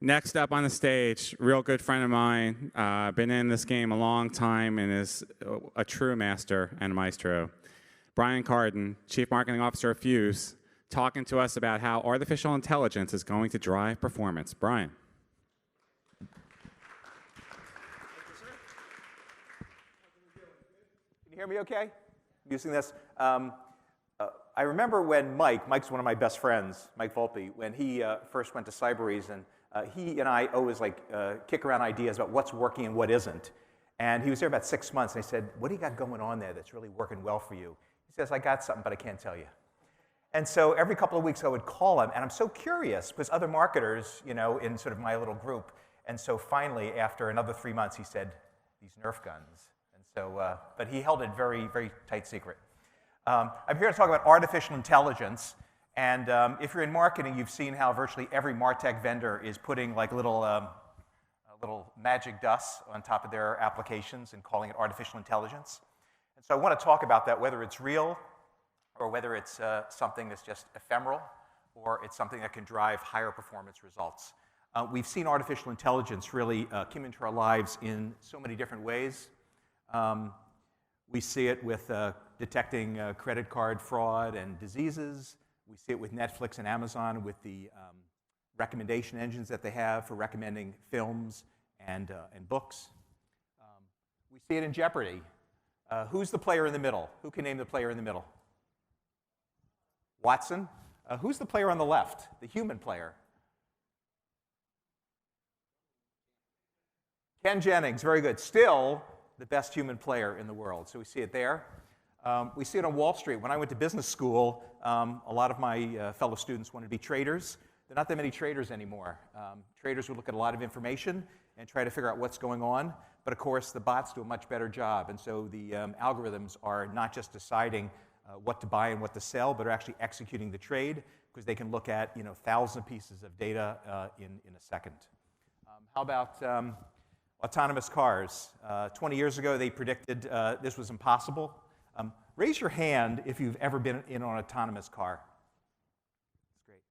Next up on the stage, real good friend of mine, been in this game a long time and is a true master and a maestro. Brian Kardon, Chief Marketing Officer of Fuze, talking to us about how artificial intelligence is going to drive performance. Brian. Can you hear me okay? Using this. I remember when Mike's one of my best friends, Mike Volpe, when he first went to Cyberease, and he and I always kick around ideas about what's working and what isn't. And he was there about 6 months, and I said, what do you got going on there that's really working well for you? He says, I got something, but I can't tell you. And so every couple of weeks I would call him, and I'm so curious, because other marketers, in sort of my little group, and so finally, after another 3 months, he said, these Nerf guns. And so, but he held it very, very tight secret. I'm here to talk about artificial intelligence. And if you're in marketing, you've seen how virtually every MarTech vendor is putting little magic dust on top of their applications and calling it artificial intelligence. And so I want to talk about that, whether it's real or whether it's something that's just ephemeral or it's something that can drive higher performance results. We've seen artificial intelligence really come into our lives in so many different ways. We see it with detecting credit card fraud and diseases. We see it with Netflix and Amazon with the recommendation engines that they have for recommending films and books. We see it in Jeopardy. Who's the player in the middle? Who can name the player in the middle? Watson. Who's the player on the left? The human player. Ken Jennings, very good. Still the best human player in the world. So we see it there. We see it on Wall Street. When I went to business school, a lot of my fellow students wanted to be traders. There are not that many traders anymore. Traders would look at a lot of information and try to figure out what's going on. But of course, the bots do a much better job. And so the algorithms are not just deciding what to buy and what to sell, but are actually executing the trade because they can look at thousands of pieces of data in a second. How about autonomous cars? 20 years ago, they predicted this was impossible. Raise your hand if you've ever been in an autonomous car. That's great.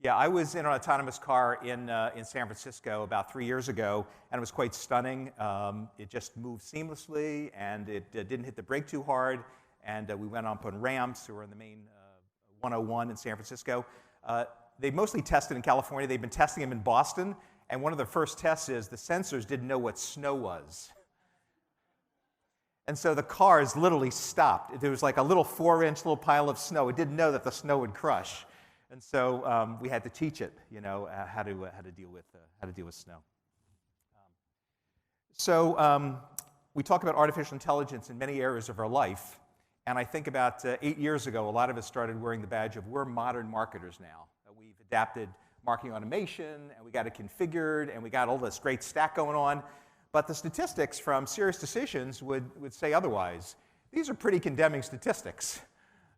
Yeah, I was in an autonomous car in San Francisco about 3 years ago, and it was quite stunning. It just moved seamlessly, and it didn't hit the brake too hard, and we went up on ramps. We were in the main 101 in San Francisco. They mostly tested in California. They've been testing them in Boston, and one of the first tests is the sensors didn't know what snow was. And so the cars literally stopped. There was like a little 4-inch little pile of snow. It didn't know that the snow would crush, and so we had to teach it, how to deal with snow. So we talk about artificial intelligence in many areas of our life, and I think about 8 years ago, a lot of us started wearing the badge of we're modern marketers now. We've adapted marketing automation, and we got it configured, and we got all this great stack going on. But the statistics from Serious Decisions would say otherwise. These are pretty condemning statistics.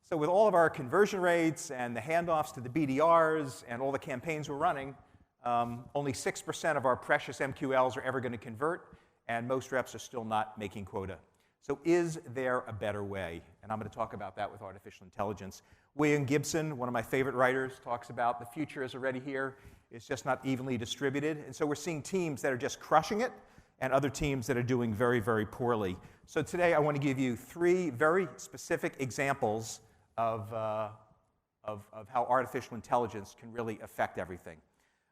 So with all of our conversion rates and the handoffs to the BDRs and all the campaigns we're running, only 6% of our precious MQLs are ever going to convert, and most reps are still not making quota. So is there a better way? And I'm going to talk about that with artificial intelligence. William Gibson, one of my favorite writers, talks about the future is already here. It's just not evenly distributed. And so we're seeing teams that are just crushing it, and other teams that are doing very, very poorly. So today I want to give you 3 very specific examples of how artificial intelligence can really affect everything.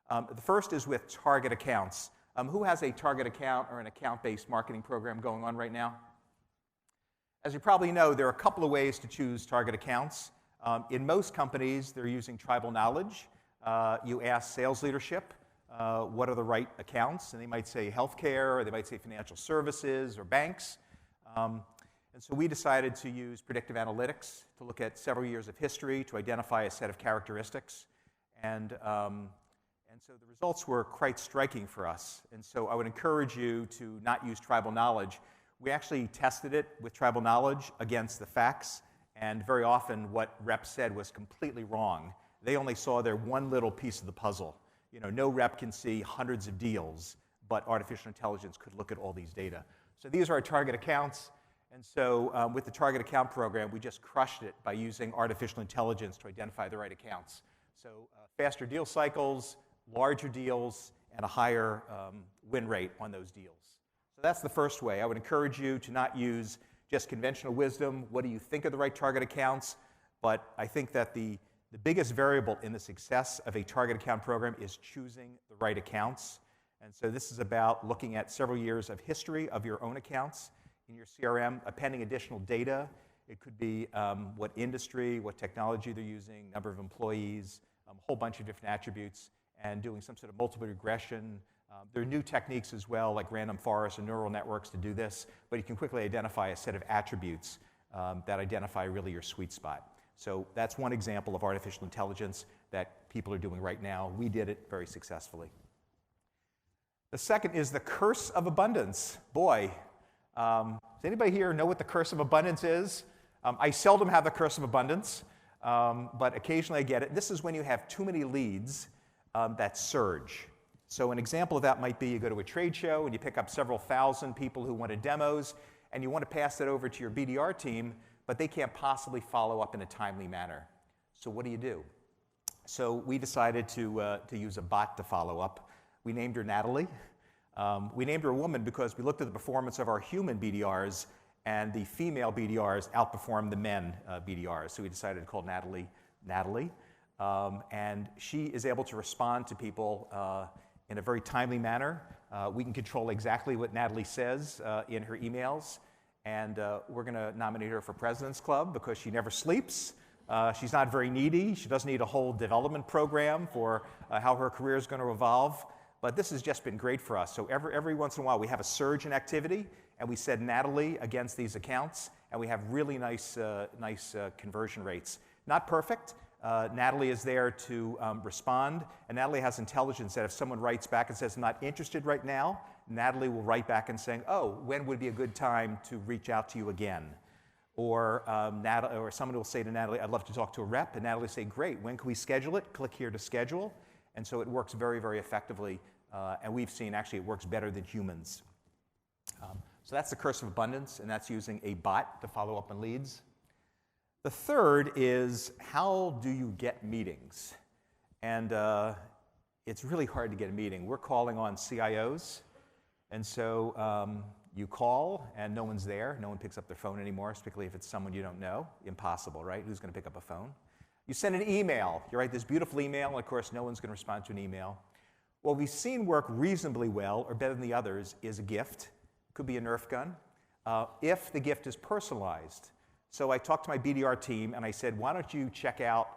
The first is with target accounts. Who has a target account or an account-based marketing program going on right now? As you probably know, there are a couple of ways to choose target accounts. In most companies, they're using tribal knowledge. You ask sales leadership, what are the right accounts? And they might say healthcare, or they might say financial services, or banks. And so we decided to use predictive analytics to look at several years of history to identify a set of characteristics. And so the results were quite striking for us. And so I would encourage you to not use tribal knowledge. We actually tested it with tribal knowledge against the facts, and very often what reps said was completely wrong. They only saw their one little piece of the puzzle. No rep can see hundreds of deals, but artificial intelligence could look at all these data. So these are our target accounts. And so with the target account program, we just crushed it by using artificial intelligence to identify the right accounts. So faster deal cycles, larger deals and a higher win rate on those deals. So that's the first way. I would encourage you to not use just conventional wisdom. What do you think are the right target accounts? But I think that the biggest variable in the success of a target account program is choosing the right accounts. And so this is about looking at several years of history of your own accounts in your CRM, appending additional data. It could be what industry, what technology they're using, number of employees, a whole bunch of different attributes, and doing some sort of multiple regression. There are new techniques as well, like random forests and neural networks to do this, but you can quickly identify a set of attributes that identify really your sweet spot. So that's one example of artificial intelligence that people are doing right now. We did it very successfully. The second is the curse of abundance. Boy, does anybody here know what the curse of abundance is? I seldom have the curse of abundance, but occasionally I get it. This is when you have too many leads that surge. So an example of that might be you go to a trade show and you pick up several thousand people who wanted demos, and you want to pass that over to your BDR team, but they can't possibly follow up in a timely manner. So what do? So we decided to use a bot to follow up. We named her Natalie. We named her a woman because we looked at the performance of our human BDRs, and the female BDRs outperformed the men BDRs. So we decided to call Natalie Natalie. And she is able to respond to people in a very timely manner. We can control exactly what Natalie says in her emails. And we're going to nominate her for President's Club because she never sleeps. She's not very needy. She doesn't need a whole development program for how her career is going to evolve. But this has just been great for us. So every once in a while, we have a surge in activity, and we send Natalie against these accounts, and we have really nice conversion rates. Not perfect. Natalie is there to respond, and Natalie has intelligence that if someone writes back and says, I'm not interested right now, Natalie will write back and saying, oh, when would be a good time to reach out to you again? Or someone will say to Natalie, I'd love to talk to a rep, and Natalie will say, great, when can we schedule it? Click here to schedule. And so it works very, very effectively, and we've seen actually it works better than humans. So that's the curse of abundance, and that's using a bot to follow up on leads. The third is, how do you get meetings? And it's really hard to get a meeting. We're calling on CIOs, and so you call, and no one's there. No one picks up their phone anymore, particularly if it's someone you don't know. Impossible, right? Who's going to pick up a phone? You send an email. You write this beautiful email, and of course, no one's going to respond to an email. What we've seen work reasonably well, or better than the others, is a gift. Could be a Nerf gun, if the gift is personalized. So I talked to my BDR team, and I said, why don't you check out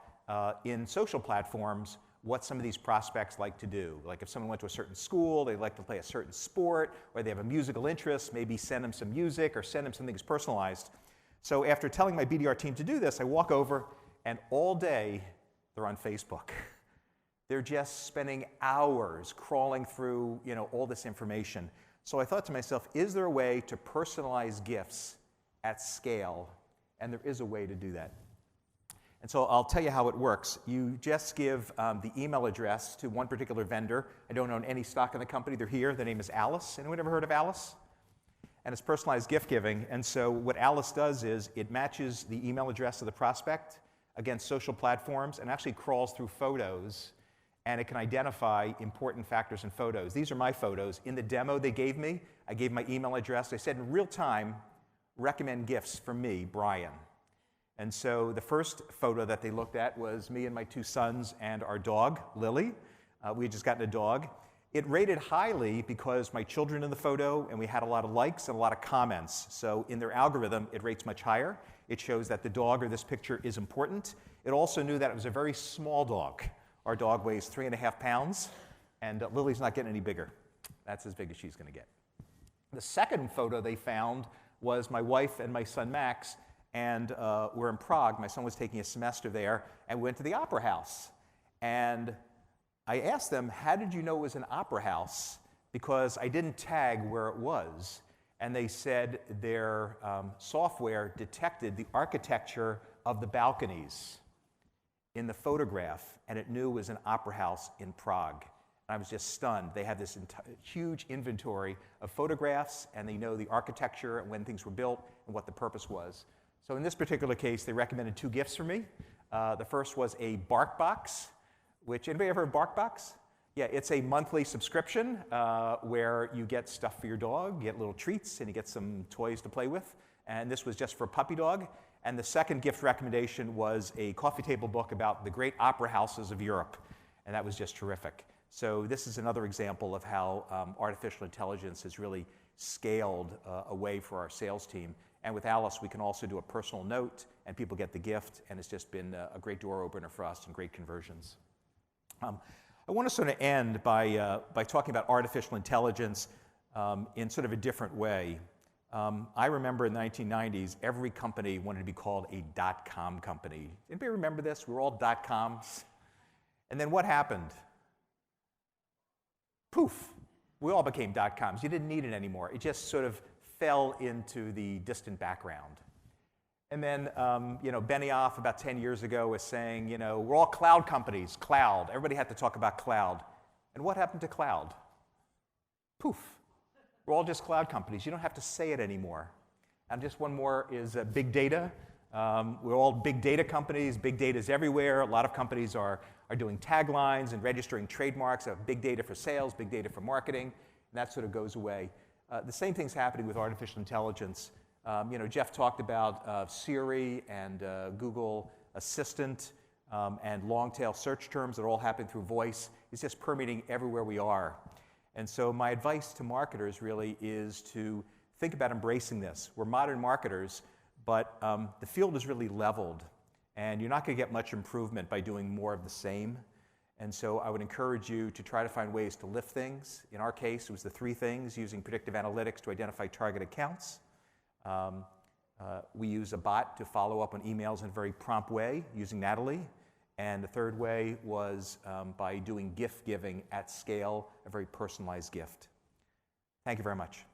in social platforms what some of these prospects like to do. Like if someone went to a certain school, they like to play a certain sport, or they have a musical interest, maybe send them some music or send them something that's personalized. So after telling my BDR team to do this, I walk over, and all day they're on Facebook. They're just spending hours crawling through, all this information. So I thought to myself, is there a way to personalize gifts at scale? And there is a way to do that. And so I'll tell you how it works. You just give the email address to one particular vendor. I don't own any stock in the company. They're here. Their name is Alice. Anyone ever heard of Alice? And it's personalized gift giving. And so what Alice does is it matches the email address of the prospect against social platforms and actually crawls through photos, and it can identify important factors in photos. These are my photos. In the demo they gave me, I gave my email address. I said, in real time, recommend gifts for me, Brian. And so the first photo that they looked at was me and my two sons and our dog, Lily. We had just gotten a dog. It rated highly because my children in the photo, and we had a lot of likes and a lot of comments. So in their algorithm, it rates much higher. It shows that the dog or this picture is important. It also knew that it was a very small dog. Our dog weighs 3.5 pounds, and Lily's not getting any bigger. That's as big as she's going to get. The second photo they found was my wife and my son Max, and we're in Prague. My son was taking a semester there, and we went to the opera house. And I asked them, how did you know it was an opera house? Because I didn't tag where it was. And they said their software detected the architecture of the balconies in the photograph, and it knew it was an opera house in Prague. And I was just stunned. They had this huge inventory of photographs, and they know the architecture and when things were built and what the purpose was. So in this particular case, they recommended 2 gifts for me. The first was a bark box, which, anybody ever heard of bark box? Yeah, it's a monthly subscription where you get stuff for your dog, you get little treats, and you get some toys to play with. And this was just for a puppy dog. And the second gift recommendation was a coffee table book about the great opera houses of Europe. And that was just terrific. So this is another example of how artificial intelligence has really scaled a way for our sales team. And with Alice, we can also do a personal note, and people get the gift, and it's just been a great door opener for us and great conversions. I want to sort of end by talking about artificial intelligence in sort of a different way. I remember in the 1990s, every company wanted to be called a dot-com company. Anybody remember this? We were all dot-coms. And then what happened? Poof, we all became dot-coms. You didn't need it anymore. It just sort of fell into the distant background. And then, Benioff about 10 years ago was saying, we're all cloud companies, cloud. Everybody had to talk about cloud. And what happened to cloud? Poof. We're all just cloud companies. You don't have to say it anymore. And just one more is big data. We're all big data companies. Big data is everywhere. A lot of companies are doing taglines and registering trademarks of big data for sales, big data for marketing, and that sort of goes away. The same thing's happening with artificial intelligence. Jeff talked about Siri and Google Assistant and long-tail search terms that are all happening through voice. It's just permeating everywhere we are. And so my advice to marketers really is to think about embracing this. We're modern marketers, but the field is really leveled, and you're not going to get much improvement by doing more of the same. And so I would encourage you to try to find ways to lift things. In our case, it was the 3 things: using predictive analytics to identify target accounts. We use a bot to follow up on emails in a very prompt way using Natalie. And the third way was by doing gift giving at scale, a very personalized gift. Thank you very much.